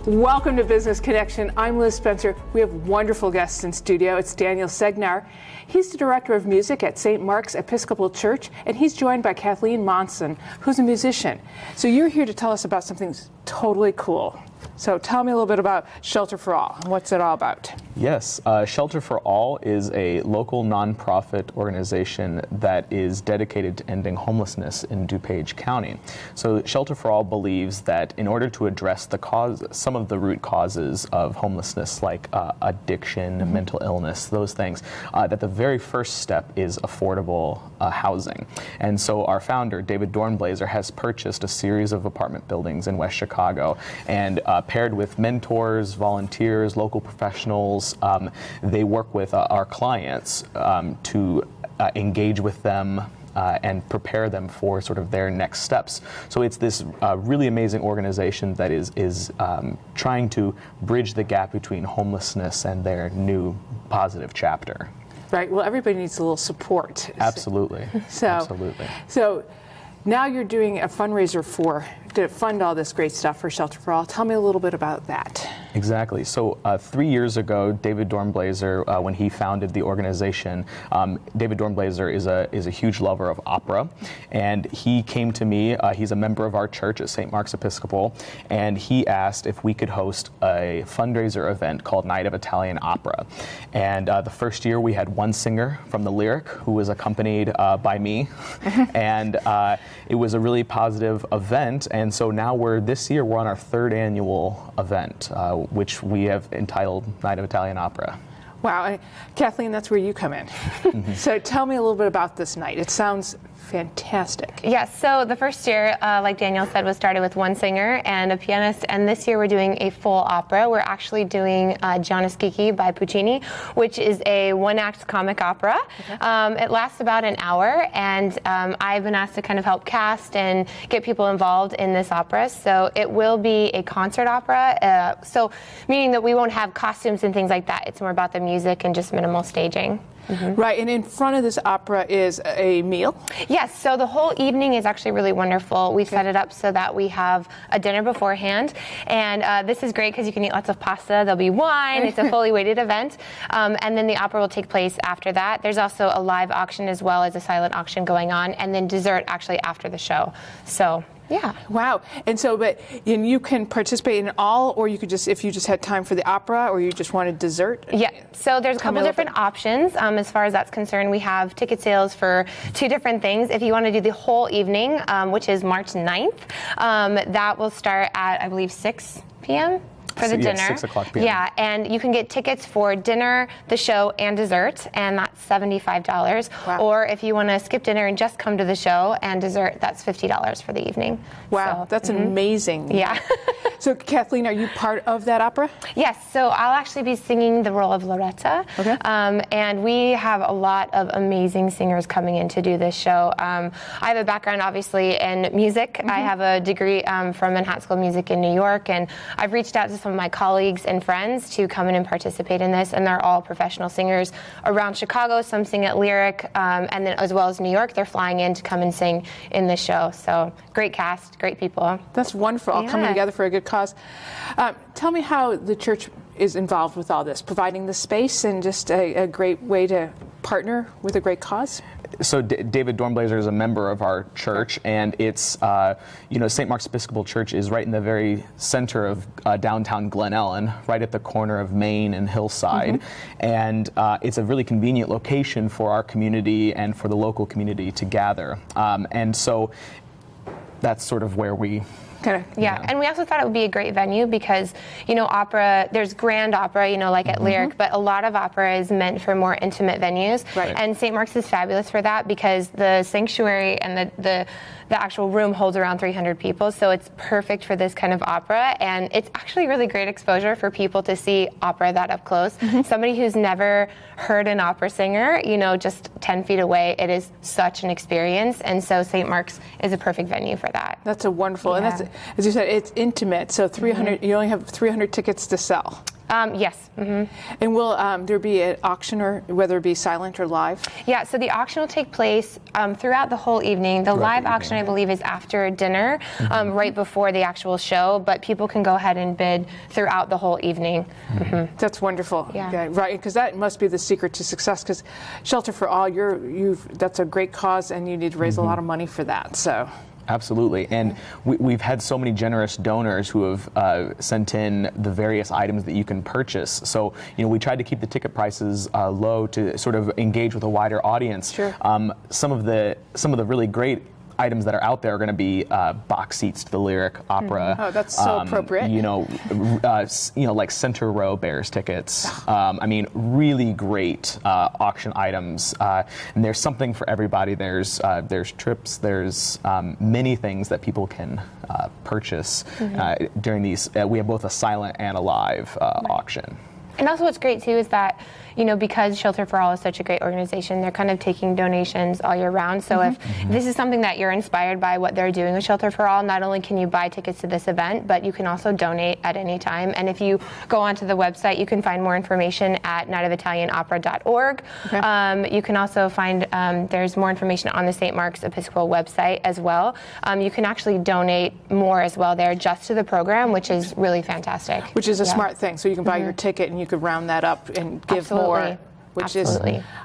Welcome to Business Connection. I'm Liz Spencer. We have wonderful guests in studio. It's Daniel Segnar. He's the director of music at St. Mark's Episcopal Church, and he's joined by Kathleen Monson, who's a musician. So you're here to tell us about something totally cool. So tell me a little bit about Shelter for All. What's it all about? Yes, Shelter for All is a local nonprofit organization that is dedicated to ending homelessness in DuPage County. So Shelter for All believes that in order to address some of the root causes of homelessness, like addiction, mental illness, those things, that the very first step is affordable housing. And so our founder, David Dornblaser, has purchased a series of apartment buildings in West Chicago, and paired with mentors, volunteers, local professionals, they work with our clients to engage with them and prepare them for sort of their next steps. So it's this really amazing organization that is trying to bridge the gap between homelessness and their new positive chapter. Right. Well, everybody needs a little support. Absolutely. Absolutely. So now you're doing a fundraiser to fund all this great stuff for Shelter for All. Tell me a little bit about that. Exactly. So 3 years ago, David Dornblaser, when he founded the organization, David Dornblaser is a huge lover of opera, and he came to me. He's a member of our church at St. Mark's Episcopal, and he asked if we could host a fundraiser event called Night of Italian Opera. And the first year we had one singer from the Lyric who was accompanied by me, and it was a really positive event. And so now this year we're on our third annual event, which we have entitled Night of Italian Opera. Wow. And Kathleen, that's where you come in. So tell me a little bit about this night. It sounds fantastic. Yes, so the first year, like Daniel said, was started with one singer and a pianist, and this year we're doing a full opera. We're actually doing Gianna Schicchi by Puccini, which is a one-act comic opera. Okay. It lasts about an hour, and I've been asked to kind of help cast and get people involved in this opera. So it will be a concert opera, so meaning that we won't have costumes and things like that. It's more about the music and just minimal staging. Mm-hmm. Right, and in front of this opera is a meal? Yes, so the whole evening is actually really wonderful. We've set it up so that we have a dinner beforehand, and this is great because you can eat lots of pasta, there'll be wine, it's a fully weighted event, and then the opera will take place after that. There's also a live auction as well as a silent auction going on, and then dessert actually after the show. So yeah. Wow. And so, but you can participate in all, or you could just, if you just had time for the opera, or you just wanted dessert? Yeah. So there's a couple different options as far as that's concerned. We have ticket sales for two different things. If you want to do the whole evening, which is March 9th, that will start at, I believe, 6 p.m. for the dinner. 6 o'clock p.m. Yeah, and you can get tickets for dinner, the show, and dessert, and that's $75. Wow. Or if you want to skip dinner and just come to the show and dessert, that's $50 for the evening. Wow, so, that's amazing. Yeah. So Kathleen, are you part of that opera? Yes, so I'll actually be singing the role of Loretta. Okay. And we have a lot of amazing singers coming in to do this show. I have a background, obviously, in music. I have a degree from Manhattan School of Music in New York, and I've reached out to some of my colleagues and friends to come in and participate in this, and they're all professional singers around Chicago. Some sing at Lyric, and then as well as New York, they're flying in to come and sing in this show. So great cast, great people. That's wonderful, all coming together for a good cause. Tell me how the church is involved with all this, providing the space and just a great way to partner with a great cause. So David Dornblaser is a member of our church, and it's, St. Mark's Episcopal Church is right in the very center of downtown Glen Ellen, right at the corner of Main and Hillside. And it's a really convenient location for our community and for the local community to gather. And so that's sort of where we Yeah, and we also thought it would be a great venue because, opera, there's grand opera, like at Lyric, but a lot of opera is meant for more intimate venues. Right. And St. Mark's is fabulous for that because the sanctuary and the actual room holds around 300 people, so it's perfect for this kind of opera, and it's actually really great exposure for people to see opera that up close. Somebody who's never heard an opera singer, just 10 feet away, it is such an experience, and so St. Mark's is a perfect venue for that. That's a wonderful, and that's, as you said, it's intimate, so 300, you only have 300 tickets to sell. Yes. And will there be an auction, or whether it be silent or live? Yeah, so the auction will take place throughout the whole evening. The live auction, I believe, is after dinner, right before the actual show, but people can go ahead and bid throughout the whole evening. That's wonderful. Yeah. Right, because that must be the secret to success, because Shelter for All, that's a great cause, and you need to raise a lot of money for that. So. Absolutely, and we've had so many generous donors who have sent in the various items that you can purchase. So, we tried to keep the ticket prices low to sort of engage with a wider audience. Sure. Some of the really great items that are out there are going to be box seats to the Lyric Opera. Oh, that's so appropriate. Like center row Bears tickets. I mean, really great auction items. And there's something for everybody. There's trips. There's many things that people can purchase during these. We have both a silent and a live auction. And also what's great too is that, because Shelter for All is such a great organization, they're kind of taking donations all year round. So if this is something that you're inspired by what they're doing with Shelter for All, not only can you buy tickets to this event, but you can also donate at any time. And if you go onto the website, you can find more information at nightofitalianopera.org. Okay. You can also find, there's more information on the St. Mark's Episcopal website as well. You can actually donate more as well there just to the program, which is really fantastic. Which is a smart thing. So you can buy your ticket and you could round that up and give more, which is,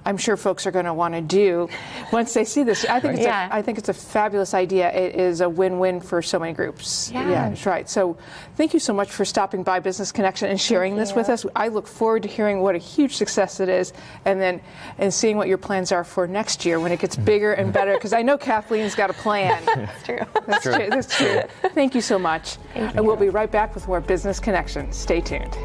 I'm sure folks are going to want to do once they see this. I think it's a fabulous idea. It is a win-win for so many groups. Yeah, that's right. So thank you so much for stopping by Business Connection and sharing this with us. I look forward to hearing what a huge success it is, and seeing what your plans are for next year when it gets bigger and better, because I know Kathleen's got a plan. That's true. That's true. Thank you so much. And we'll be right back with more Business Connection. Stay tuned.